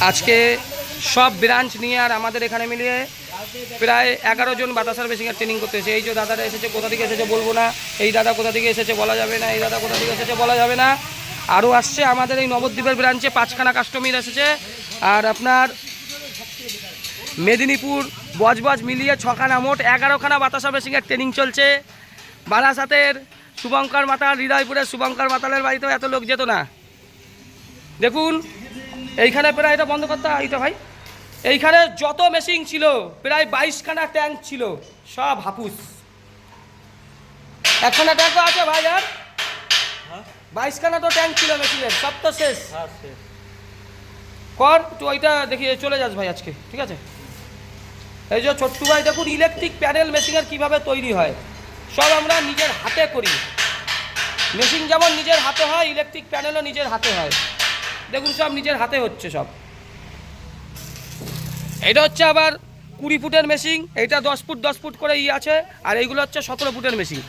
আজকে সব ব্রাঞ্চ নিয়ে আর আমাদের এখানে মিলিয়ে প্রায় 11 জন বাতাসার মেশিনের ট্রেনিং করতে এসেছে। এই যে দাদারা এসেছে, কোথা থেকে এসেছে বলবো না, এই দাদা কোথা থেকে এসেছে বলা যাবে না, এই দাদা কোথা থেকে এসেছে বলা যাবে না। আরও আসছে আমাদের এই নবদ্বীপের ব্রাঞ্চে 5খানা কাস্টমার এসেছে, আর আপনার মেদিনীপুর বজবজ মিলিয়ে 6খানা, মোট 11খানা বাতাসা মেশিনের ট্রেনিং চলছে। বারাসাতের শুভঙ্কর মাতাল, হৃদয়পুরের শুভঙ্কর মাতালের বাড়িতেও এত লোক যেত না। দেখুন এইখানে প্রায়, এটা বন্ধ করতে এইটা ভাই, এইখানে যত মেশিন ছিল প্রায় 22খানা ট্যাঙ্ক ছিল, সব হাপুস। 1খানা ট্যাঙ্কও আছে ভাই, আর 22খানা তো ট্যাঙ্ক ছিল মেশিনের, সব তো শেষ। কর তো ওইটা দেখিয়ে চলে যাস ভাই আজকে, ঠিক আছে। এই যে ছোট্টু ভাই দেখুন ইলেকট্রিক প্যানেল মেশিনের কীভাবে তৈরি হয়, সব আমরা নিজের হাতে করি। মেশিন যেমন নিজের হাতে হয়, ইলেকট্রিক প্যানেলও নিজের হাতে হয়। দেখুন সব নিজের হাতে হচ্ছে সব। এটা হচ্ছে আবার 20 ফুটের মেশিন, এইটা 10 ফুট 10 ফুট করে আছে, আর এইগুলো হচ্ছে 17 ফুটের মেশিন।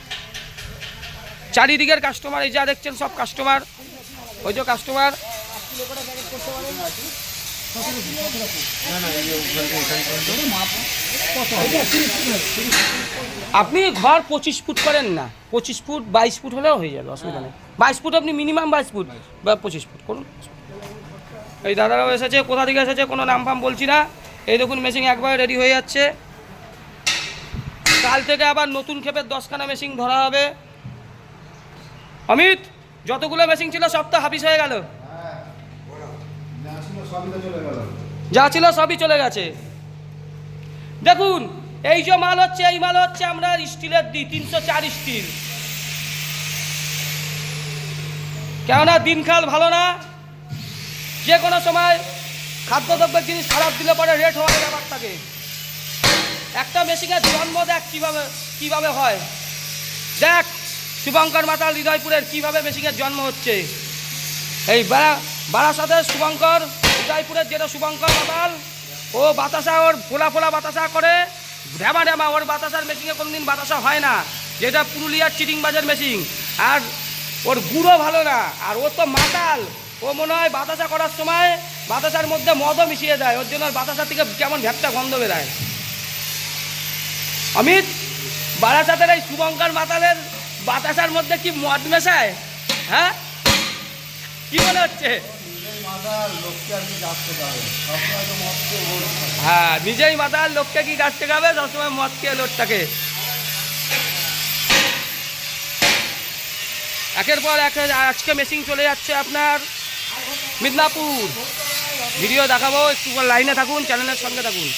চারিদিকের কাস্টমার, এই যা দেখছেন সব কাস্টমার, ওই যে কাস্টমার। আপনি ঘর 25 ফুট করেন না, 25 ফুট 22 ফুট হলেও হয়ে যাবে, অসুবিধা নেই। 22 ফুট আপনি মিনিমাম 22 ফুট বা 25 ফুট করুন। এই দাদারাও এসেছে, কোথা থেকে এসেছে কোনো নাম ফাম বলছি না। এই দেখুন মেশিন একবার রেডি হয়ে যাচ্ছে, কাল থেকে আবার নতুন ক্ষেপের 10খানা মেশিন ধরা হবে। অমিত, যতগুলো মেশিন ছিল সব তো হাফিস হয়ে গেল, যা ছিল সবই চলে গেছে। দেখুন এই যে মাল হচ্ছে, এই মাল হচ্ছে আমরা স্টিলের দিই, 304 স্টিল। কেননা দিনকাল ভালো না, যে কোনো সময় খাদ্যদ্রব্যের জিনিস খারাপ দিলে পরে রেট হওয়ার ব্যাপার থাকে। একটা মেশিনের জন্ম দেখ কিভাবে হয়, দেখ শুভঙ্কর মাতাল হৃদয়পুরের কিভাবে মেশিনের জন্ম হচ্ছে। এই বারাসাতের শুভঙ্কর, হৃদয়পুরের যেটা শুভঙ্কর মাতাল, ও বাতাসা, ওর ফোলা ফোলা বাতাসা করে, ঢ্যামা ঢ্যামা, ওর বাতাসার মেশিনে কোনোদিন বাতাসা হয় না, যেটা পুরুলিয়ার চিটিংবাজের মেশিন। আর ওর গুঁড়ো ভালো না, আর ও তো মাতাল, ও মনে হয় বাতাসা করার সময় বাতাসার মধ্যে মদও মিশিয়ে দেয়, ওর জন্য বাতাসা থেকে কেমন ভ্যাপটা গন্ধ বেরায়। অমিত, বারাসাতের এই শুভঙ্কর মাতালের বাতাসার মধ্যে কি মদ মেশায়? হ্যাঁ, কি মনে হচ্ছে? হ্যাঁ, নিজেই মাতাল, লোককে কি গাছ টেকাবে, সবসময় মদ খেয়ে লোকটাকে। একের পর এক আজকে মেশিন চলে যাচ্ছে আপনার মিদনাপুর। ভিডিও দেখাবো, একটু লাইনে থাকুন, চ্যানেলের সঙ্গে থাকুন।